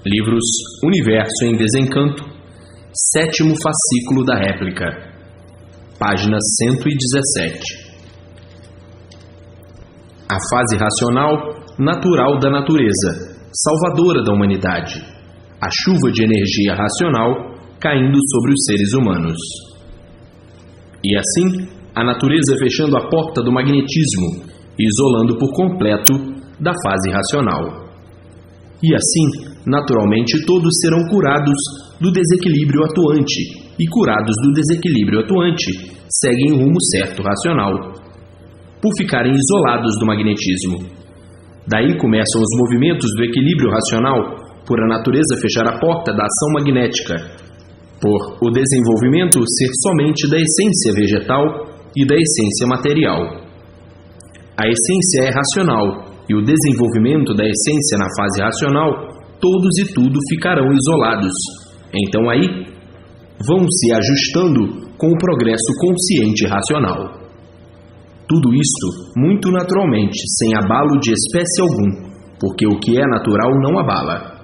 Livros Universo em Desencanto, 7º fascículo da réplica, página 117. A fase racional, natural da natureza, salvadora da humanidade. A chuva de energia racional caindo sobre os seres humanos. E assim, a natureza fechando a porta do magnetismo e isolando por completo da fase racional. E assim, naturalmente, todos serão curados do desequilíbrio atuante, e curados do desequilíbrio atuante, seguem o rumo certo racional, por ficarem isolados do magnetismo. Daí começam os movimentos do equilíbrio racional, por a natureza fechar a porta da ação magnética, por o desenvolvimento ser somente da essência vegetal e da essência material. A essência é racional, e o desenvolvimento da essência na fase racional, todos e tudo ficarão isolados. Então aí, vão se ajustando com o progresso consciente racional. Tudo isto muito naturalmente, sem abalo de espécie algum, porque o que é natural não abala.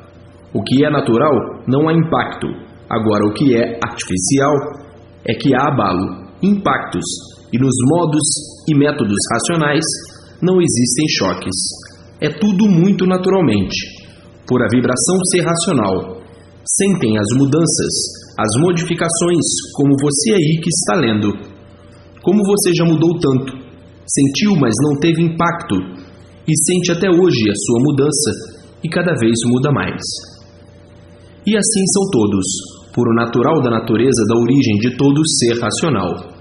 O que é natural não há impacto. Agora, o que é artificial é que há abalo, impactos, e nos modos e métodos racionais não existem choques. É tudo muito naturalmente, por a vibração ser racional. Sentem as mudanças, as modificações, como você aí que está lendo. Como você já mudou tanto, sentiu, mas não teve impacto, e sente até hoje a sua mudança, e cada vez muda mais. E assim são todos, por o natural da natureza da origem de todo ser racional.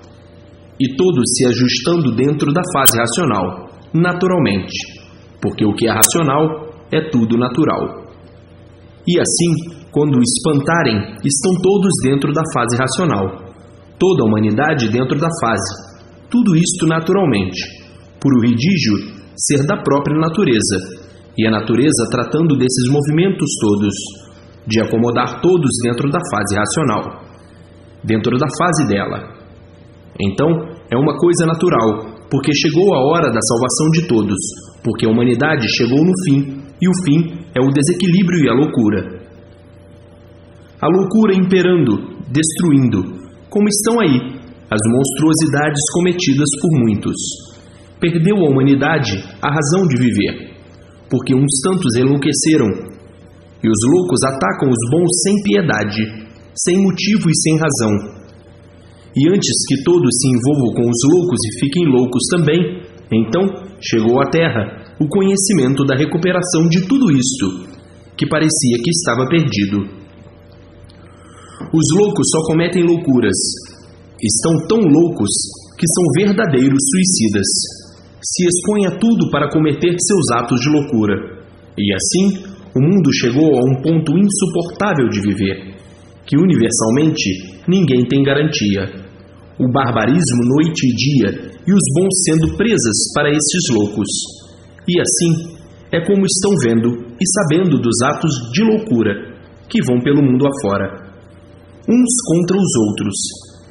E todos se ajustando dentro da fase racional, naturalmente, porque o que é racional é tudo natural. E assim, quando espantarem, estão todos dentro da fase racional, toda a humanidade dentro da fase, tudo isto naturalmente, por o ridígio ser da própria natureza, e a natureza tratando desses movimentos todos, de acomodar todos dentro da fase racional, dentro da fase dela. Então, é uma coisa natural, porque chegou a hora da salvação de todos, porque a humanidade chegou no fim, e o fim é o desequilíbrio e a loucura. A loucura imperando, destruindo, como estão aí as monstruosidades cometidas por muitos. Perdeu a humanidade a razão de viver, porque uns tantos enlouqueceram, e os loucos atacam os bons sem piedade, sem motivo e sem razão. E antes que todos se envolvam com os loucos e fiquem loucos também, então chegou à Terra o conhecimento da recuperação de tudo isto, que parecia que estava perdido. Os loucos só cometem loucuras. Estão tão loucos que são verdadeiros suicidas. Se expõem a tudo para cometer seus atos de loucura. E assim, o mundo chegou a um ponto insuportável de viver, que universalmente ninguém tem garantia. O barbarismo noite e dia, e os bons sendo presas para esses loucos. E assim, é como estão vendo e sabendo dos atos de loucura que vão pelo mundo afora, uns contra os outros,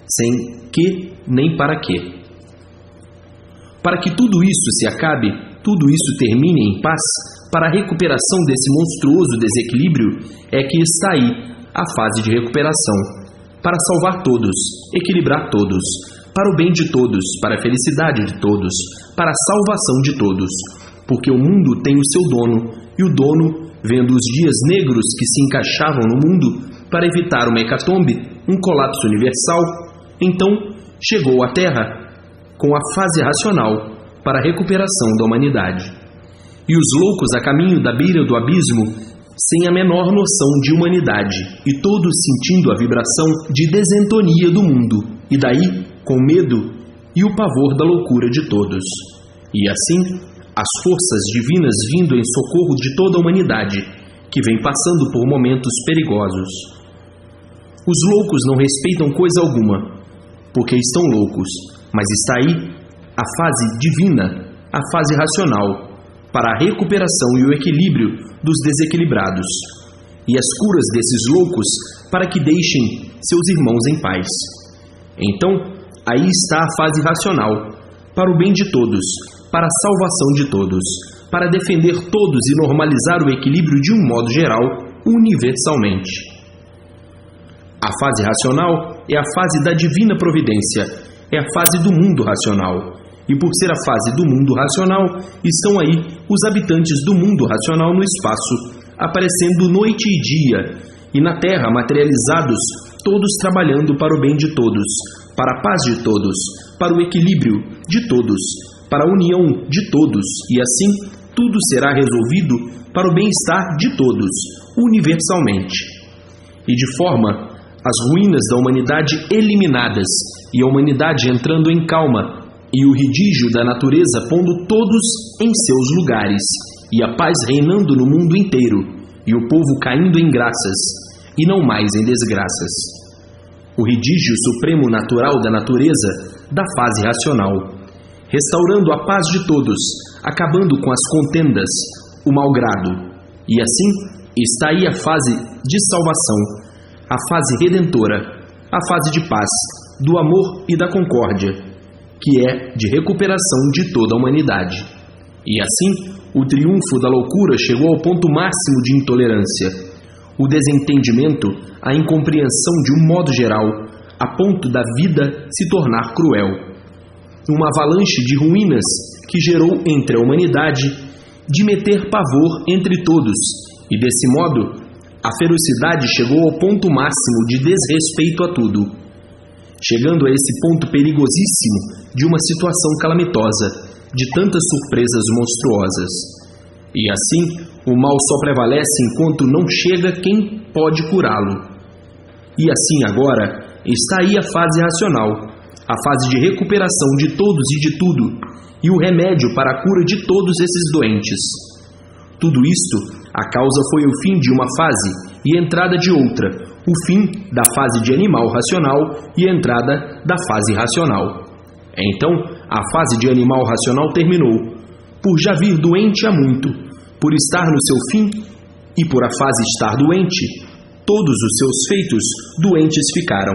sem que nem para quê. Para que tudo isso se acabe, tudo isso termine em paz, para a recuperação desse monstruoso desequilíbrio, é que está aí a fase de recuperação, para salvar todos, equilibrar todos, para o bem de todos, para a felicidade de todos, para a salvação de todos, porque o mundo tem o seu dono, e o dono, vendo os dias negros que se encaixavam no mundo, para evitar uma hecatombe, um colapso universal, então chegou à Terra com a fase racional para a recuperação da humanidade. E os loucos a caminho da beira do abismo, sem a menor noção de humanidade, e todos sentindo a vibração de desentonia do mundo, e daí com medo e o pavor da loucura de todos. E assim, as forças divinas vindo em socorro de toda a humanidade, que vem passando por momentos perigosos. Os loucos não respeitam coisa alguma, porque estão loucos, mas está aí a fase divina, a fase racional, para a recuperação e o equilíbrio dos desequilibrados, e as curas desses loucos para que deixem seus irmãos em paz. Então, aí está a fase racional, para o bem de todos, para a salvação de todos, para defender todos e normalizar o equilíbrio de um modo geral, universalmente. A fase racional é a fase da divina providência, é a fase do mundo racional. E por ser a fase do mundo racional, estão aí os habitantes do mundo racional no espaço, aparecendo noite e dia, e na Terra materializados, todos trabalhando para o bem de todos, para a paz de todos, para o equilíbrio de todos, para a união de todos, e assim tudo será resolvido para o bem-estar de todos, universalmente. E de forma as ruínas da humanidade eliminadas, e a humanidade entrando em calma, e o redígio da natureza pondo todos em seus lugares, e a paz reinando no mundo inteiro, e o povo caindo em graças, e não mais em desgraças. O redígio supremo natural da natureza, da fase racional, restaurando a paz de todos, acabando com as contendas, o malgrado. E assim está aí a fase de salvação, a fase redentora, a fase de paz, do amor e da concórdia, que é de recuperação de toda a humanidade. E assim, o triunfo da loucura chegou ao ponto máximo de intolerância, o desentendimento, a incompreensão de um modo geral, a ponto da vida se tornar cruel. Uma avalanche de ruínas que gerou entre a humanidade de meter pavor entre todos, e desse modo, a ferocidade chegou ao ponto máximo de desrespeito a tudo, chegando a esse ponto perigosíssimo de uma situação calamitosa, de tantas surpresas monstruosas. E assim, o mal só prevalece enquanto não chega quem pode curá-lo. E assim agora, está aí a fase racional, a fase de recuperação de todos e de tudo, e o remédio para a cura de todos esses doentes. Tudo isto, a causa foi o fim de uma fase e entrada de outra, o fim da fase de animal racional e entrada da fase racional. Então, a fase de animal racional terminou, por já vir doente há muito, por estar no seu fim, e por a fase estar doente, todos os seus feitos doentes ficaram.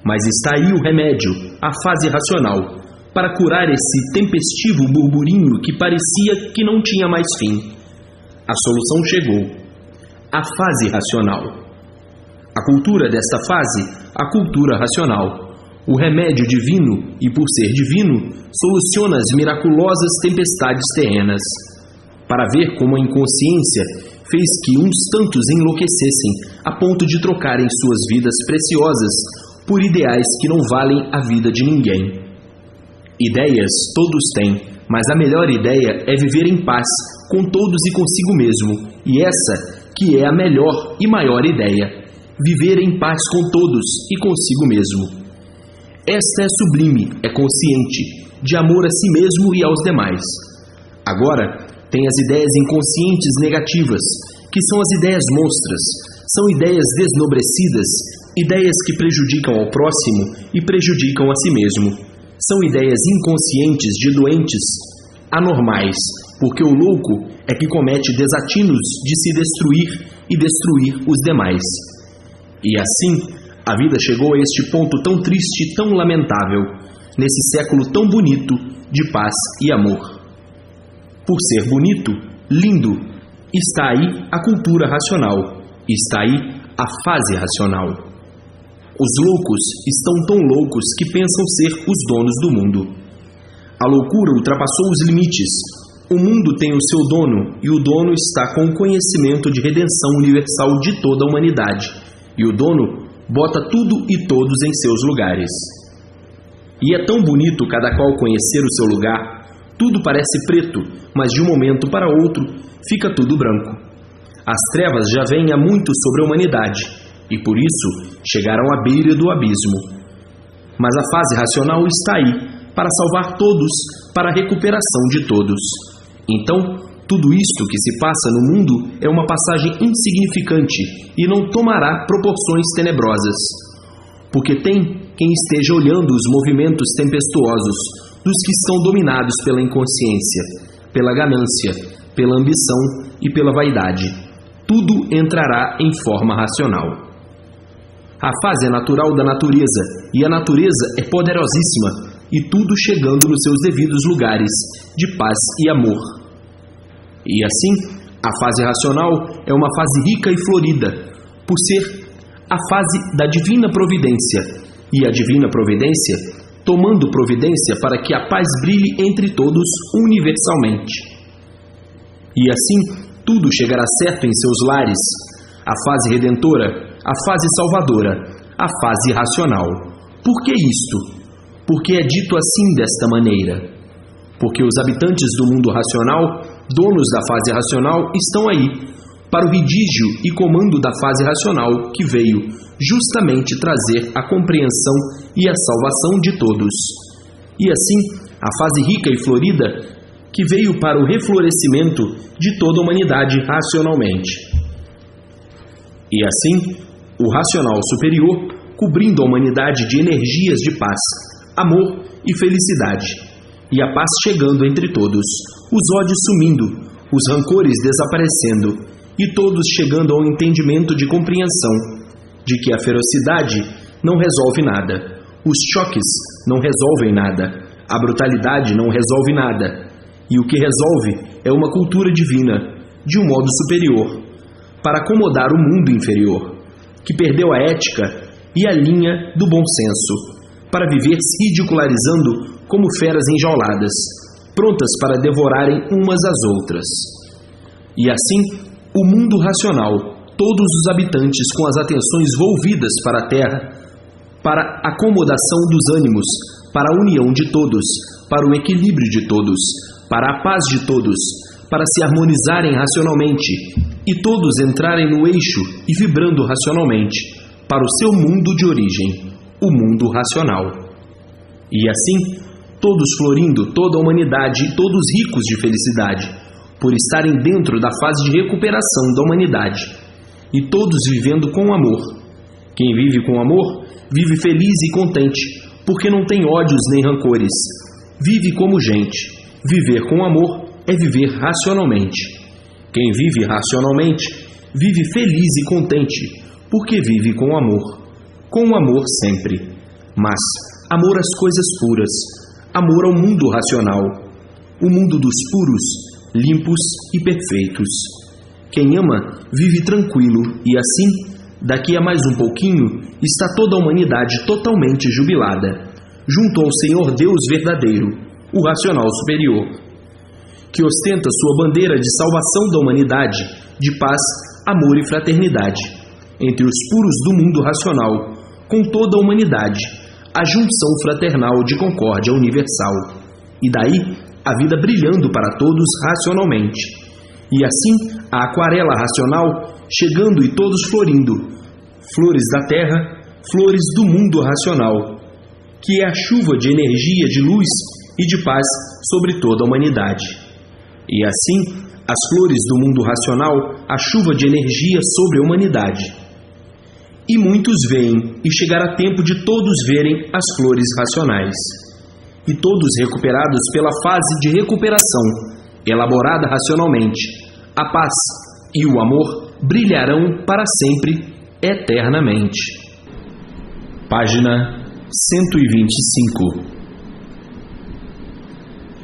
Mas está aí o remédio, a fase racional, para curar esse tempestivo burburinho que parecia que não tinha mais fim. A solução chegou. A fase racional. A cultura desta fase, a cultura racional. O remédio divino, e por ser divino, soluciona as miraculosas tempestades terrenas. Para ver como a inconsciência fez que uns tantos enlouquecessem a ponto de trocarem suas vidas preciosas por ideais que não valem a vida de ninguém. Ideias todos têm, mas a melhor ideia é viver em paz com todos e consigo mesmo, e essa que é a melhor e maior ideia, viver em paz com todos e consigo mesmo. Esta é sublime, é consciente, de amor a si mesmo e aos demais. Agora, tem as ideias inconscientes negativas, que são as ideias monstras, são ideias desnobrecidas, ideias que prejudicam ao próximo e prejudicam a si mesmo. São ideias inconscientes de doentes, anormais, porque o louco é que comete desatinos de se destruir e destruir os demais. E assim, a vida chegou a este ponto tão triste e tão lamentável, nesse século tão bonito de paz e amor. Por ser bonito, lindo, está aí a cultura racional, está aí a fase racional. Os loucos estão tão loucos que pensam ser os donos do mundo. A loucura ultrapassou os limites. O mundo tem o seu dono, e o dono está com o conhecimento de redenção universal de toda a humanidade. E o dono bota tudo e todos em seus lugares. E é tão bonito cada qual conhecer o seu lugar. Tudo parece preto, mas de um momento para outro fica tudo branco. As trevas já vêm há muito sobre a humanidade, e por isso chegaram à beira do abismo. Mas a fase racional está aí, para salvar todos, para a recuperação de todos. Então, tudo isto que se passa no mundo é uma passagem insignificante e não tomará proporções tenebrosas. Porque tem quem esteja olhando os movimentos tempestuosos dos que estão dominados pela inconsciência, pela ganância, pela ambição e pela vaidade. Tudo entrará em forma racional. A fase é natural da natureza, e a natureza é poderosíssima, e tudo chegando nos seus devidos lugares, de paz e amor. E assim, A fase racional é uma fase rica e florida, por ser a fase da divina providência, e a divina providência tomando providência para que a paz brilhe entre todos universalmente. E assim tudo chegará certo em seus lares, a fase redentora, a fase salvadora, a fase racional. Por que isto? Porque é dito assim desta maneira. Porque os habitantes do mundo racional, donos da fase racional, estão aí, para o redígio e comando da fase racional que veio justamente trazer a compreensão e a salvação de todos. E assim, a fase rica e florida que veio para o reflorescimento de toda a humanidade racionalmente. E assim, o racional superior cobrindo a humanidade de energias de paz, amor e felicidade, e a paz chegando entre todos, os ódios sumindo, os rancores desaparecendo, e todos chegando ao entendimento de compreensão de que a ferocidade não resolve nada, os choques não resolvem nada, a brutalidade não resolve nada, e o que resolve é uma cultura divina, de um modo superior, para acomodar o mundo inferior, que perdeu a ética e a linha do bom senso, para viver se ridicularizando como feras enjauladas, prontas para devorarem umas às outras. E assim, o mundo racional, todos os habitantes com as atenções volvidas para a terra, para a acomodação dos ânimos, para a união de todos, para o equilíbrio de todos, para a paz de todos, para se harmonizarem racionalmente e todos entrarem no eixo e vibrando racionalmente para o seu mundo de origem, o mundo racional. E assim, todos florindo, toda a humanidade e todos ricos de felicidade, por estarem dentro da fase de recuperação da humanidade, e todos vivendo com amor. Quem vive com amor, vive feliz e contente, porque não tem ódios nem rancores. Vive como gente. Viver com amor é viver racionalmente. Quem vive racionalmente, vive feliz e contente, porque vive com amor. Com amor sempre. Mas amor às coisas puras, amor ao mundo racional, o mundo dos puros, limpos e perfeitos. Quem ama, vive tranquilo e assim, daqui a mais um pouquinho, está toda a humanidade totalmente jubilada, junto ao Senhor Deus verdadeiro, o racional superior, que ostenta sua bandeira de salvação da humanidade, de paz, amor e fraternidade, entre os puros do mundo racional, com toda a humanidade, a junção fraternal de concórdia universal, e daí a vida brilhando para todos racionalmente. E assim, a aquarela racional chegando e todos florindo, flores da terra, flores do mundo racional, que é a chuva de energia, de luz e de paz sobre toda a humanidade. E assim, as flores do mundo racional, a chuva de energia sobre a humanidade. E muitos veem, e chegará tempo de todos verem as flores racionais. E todos recuperados pela fase de recuperação, elaborada racionalmente, a paz e o amor brilharão para sempre, eternamente. Página 125.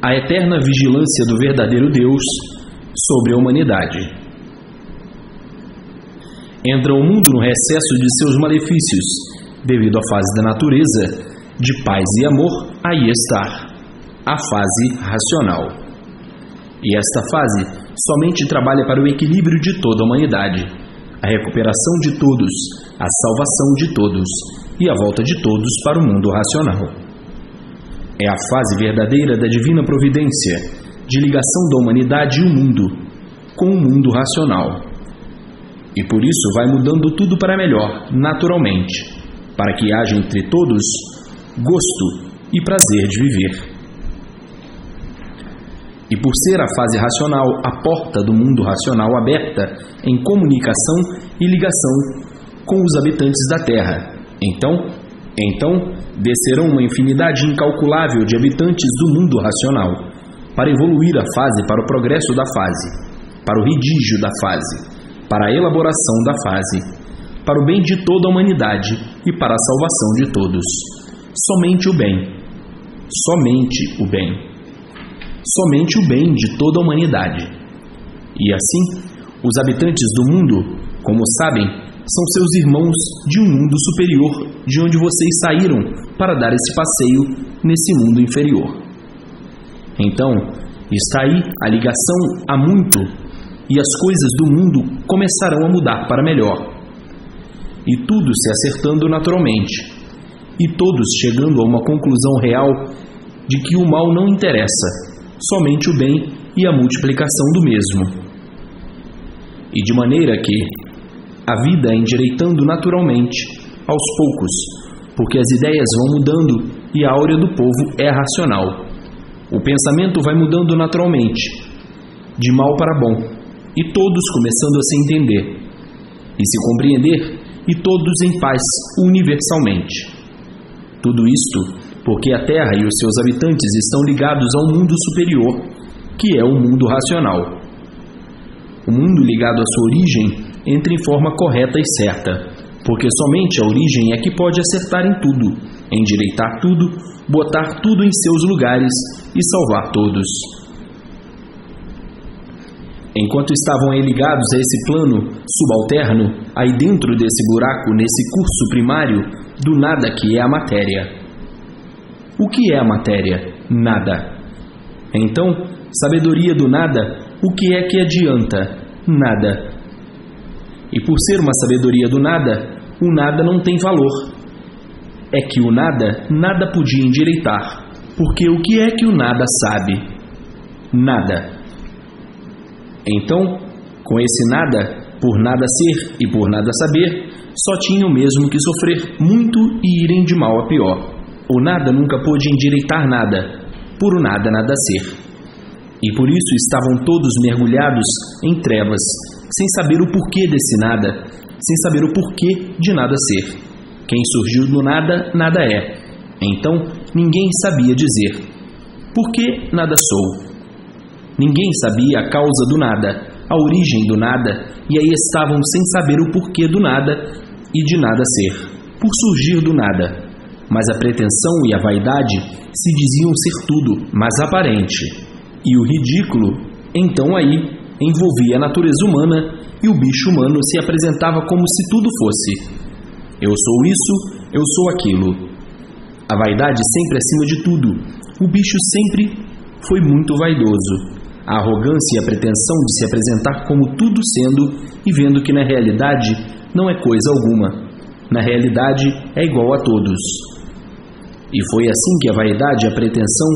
A eterna vigilância do verdadeiro Deus sobre a humanidade. Entra o mundo no recesso de seus malefícios, devido à fase da natureza, de paz e amor, aí está, a fase racional. E esta fase somente trabalha para o equilíbrio de toda a humanidade, a recuperação de todos, a salvação de todos e a volta de todos para o mundo racional. É a fase verdadeira da divina providência, de ligação da humanidade e o mundo, com o mundo racional. E por isso vai mudando tudo para melhor, naturalmente, para que haja entre todos gosto e prazer de viver. E por ser a fase racional a porta do mundo racional aberta em comunicação e ligação com os habitantes da Terra, então descerão uma infinidade incalculável de habitantes do mundo racional, para evoluir a fase para o progresso da fase, para o redígio da fase, para a elaboração da fase, para o bem de toda a humanidade e para a salvação de todos. Somente o bem. Somente o bem. Somente o bem de toda a humanidade. E assim, Os habitantes do mundo, como sabem, são seus irmãos de um mundo superior, de onde vocês saíram para dar esse passeio nesse mundo inferior. Então, está aí a ligação há muito, e as coisas do mundo começarão a mudar para melhor. E tudo se acertando naturalmente, e todos chegando a uma conclusão real de que o mal não interessa, somente o bem e a multiplicação do mesmo. E de maneira que a vida é endireitando naturalmente, aos poucos, porque as ideias vão mudando e a áurea do povo é racional. O pensamento vai mudando naturalmente, de mal para bom, e todos começando a se entender e se compreender, e todos em paz universalmente. Tudo isto porque a Terra e os seus habitantes estão ligados ao mundo superior, que é o mundo racional. O mundo ligado à sua origem entra em forma correta e certa, porque somente a origem é que pode acertar em tudo, endireitar tudo, botar tudo em seus lugares e salvar todos. Enquanto estavam aí ligados a esse plano subalterno, aí dentro desse buraco, nesse curso primário do nada que é a matéria. O que é a matéria? Nada. Então, sabedoria do nada, o que é que adianta? Nada. E por ser uma sabedoria do nada, o nada não tem valor. É que o nada, nada podia endireitar, porque o que é que o nada sabe? Nada. Então, com esse nada, por nada ser e por nada saber, só tinham mesmo que sofrer muito e irem de mal a pior. O nada nunca pôde endireitar nada, por o nada nada ser. E por isso estavam todos mergulhados em trevas, sem saber o porquê desse nada, sem saber o porquê de nada ser. Quem surgiu do nada, nada é. Então, ninguém sabia dizer: por que nada sou? Ninguém sabia a causa do nada, a origem do nada, e aí estavam sem saber o porquê do nada e de nada ser, por surgir do nada. Mas a pretensão e a vaidade se diziam ser tudo, mas aparente. E o ridículo, então aí, envolvia a natureza humana, e o bicho humano se apresentava como se tudo fosse: eu sou isso, eu sou aquilo. A vaidade sempre acima de tudo. O bicho sempre foi muito vaidoso. A arrogância e a pretensão de se apresentar como tudo sendo e vendo que na realidade não é coisa alguma. Na realidade é igual a todos. E foi assim que a vaidade, a pretensão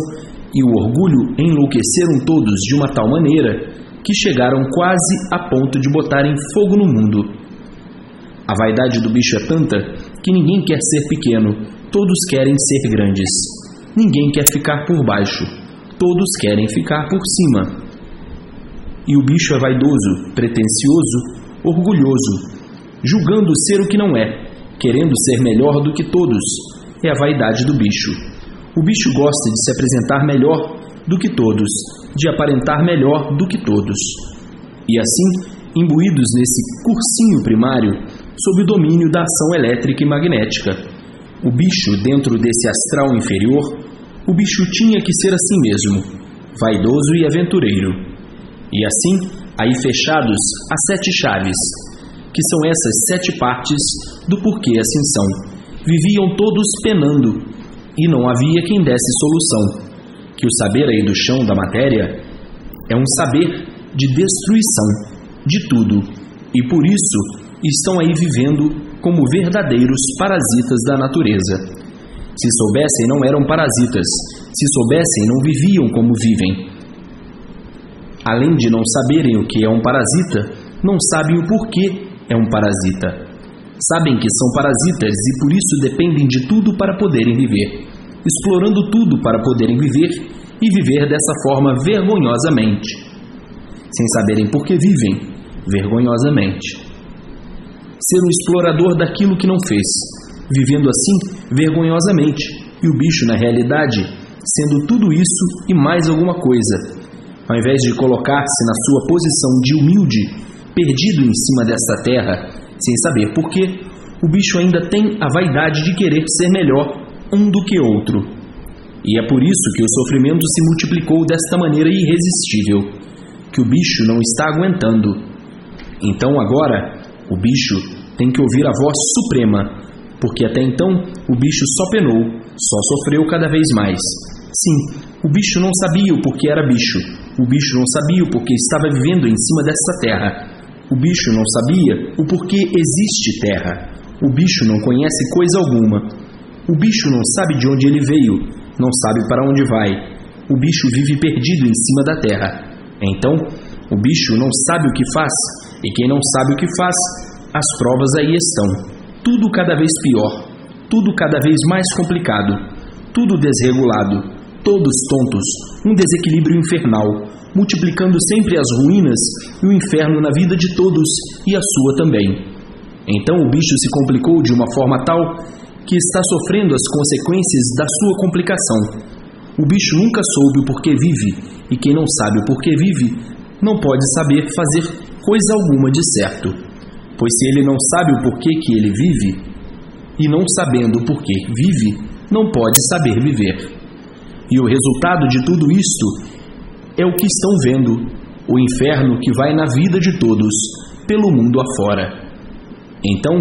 e o orgulho enlouqueceram todos de uma tal maneira que chegaram quase a ponto de botarem fogo no mundo. A vaidade do bicho é tanta que ninguém quer ser pequeno, todos querem ser grandes. Ninguém quer ficar por baixo, todos querem ficar por cima. E o bicho é vaidoso, pretensioso, orgulhoso, julgando ser o que não é, querendo ser melhor do que todos. É a vaidade do bicho. O bicho gosta de se apresentar melhor do que todos, de aparentar melhor do que todos. E assim, imbuídos nesse cursinho primário, sob o domínio da ação elétrica e magnética, o bicho, dentro desse astral inferior, o bicho tinha que ser assim mesmo, vaidoso e aventureiro. E assim, aí fechados as 7 chaves, que são essas 7 partes do porquê assim são. Viviam todos penando, e não havia quem desse solução, que o saber aí do chão da matéria é um saber de destruição de tudo, e por isso estão aí vivendo como verdadeiros parasitas da natureza. Se soubessem, não eram parasitas, se soubessem, não viviam como vivem. Além de não saberem o que é um parasita, não sabem o porquê é um parasita. Sabem que são parasitas e por isso dependem de tudo para poderem viver, explorando tudo para poderem viver e viver dessa forma vergonhosamente, sem saberem por que vivem vergonhosamente. Ser um explorador daquilo que não fez, vivendo assim vergonhosamente, e o bicho na realidade sendo tudo isso e mais alguma coisa, ao invés de colocar-se na sua posição de humilde, perdido em cima desta terra, sem saber por quê, o bicho ainda tem a vaidade de querer ser melhor um do que outro. E é por isso que o sofrimento se multiplicou desta maneira irresistível, que o bicho não está aguentando. Então agora, o bicho tem que ouvir a voz suprema, porque até então o bicho só penou, só sofreu cada vez mais. Sim, o bicho não sabia o porquê era bicho, o bicho não sabia o porquê estava vivendo em cima dessa terra, o bicho não sabia o porquê existe terra, o bicho não conhece coisa alguma, o bicho não sabe de onde ele veio, não sabe para onde vai, o bicho vive perdido em cima da terra. Então, o bicho não sabe o que faz, e quem não sabe o que faz, as provas aí estão. Tudo cada vez pior, tudo cada vez mais complicado, tudo desregulado, todos tontos, um desequilíbrio infernal, multiplicando sempre as ruínas e o inferno na vida de todos e a sua também. Então o bicho se complicou de uma forma tal que está sofrendo as consequências da sua complicação. O bicho nunca soube o porquê vive, e quem não sabe o porquê vive, não pode saber fazer coisa alguma de certo. Pois se ele não sabe o porquê que ele vive, e não sabendo o porquê vive, não pode saber viver. E o resultado de tudo isto é o que estão vendo, o inferno que vai na vida de todos, pelo mundo afora. Então,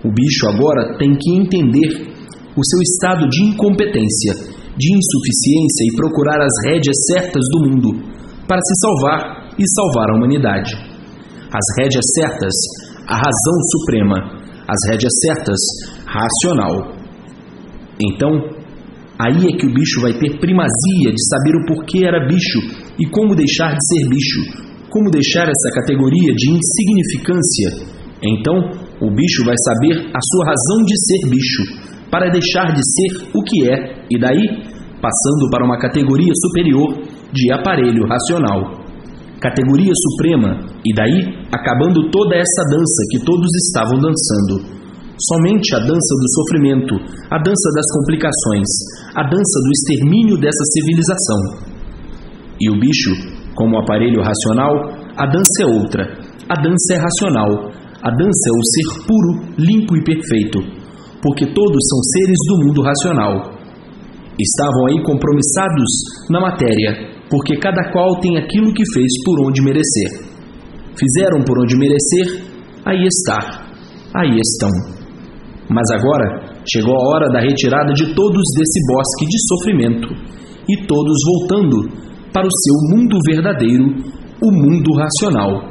o bicho agora tem que entender o seu estado de incompetência, de insuficiência e procurar as rédeas certas do mundo, para se salvar e salvar a humanidade. As rédeas certas, a razão suprema, as rédeas certas, racional. Então, aí é que o bicho vai ter primazia de saber o porquê era bicho e como deixar de ser bicho, como deixar essa categoria de insignificância. Então, o bicho vai saber a sua razão de ser bicho, para deixar de ser o que é, e daí, passando para uma categoria superior de aparelho racional. Categoria suprema, e daí acabando toda essa dança que todos estavam dançando. Somente a dança do sofrimento, a dança das complicações, a dança do extermínio dessa civilização. E o bicho, como aparelho racional, a dança é outra, a dança é racional, a dança é o ser puro, limpo e perfeito, porque todos são seres do mundo racional. Estavam aí compromissados na matéria, porque cada qual tem aquilo que fez por onde merecer. Fizeram por onde merecer, aí está, aí estão. Mas agora chegou a hora da retirada de todos desse bosque de sofrimento, e todos voltando para o seu mundo verdadeiro, o mundo racional.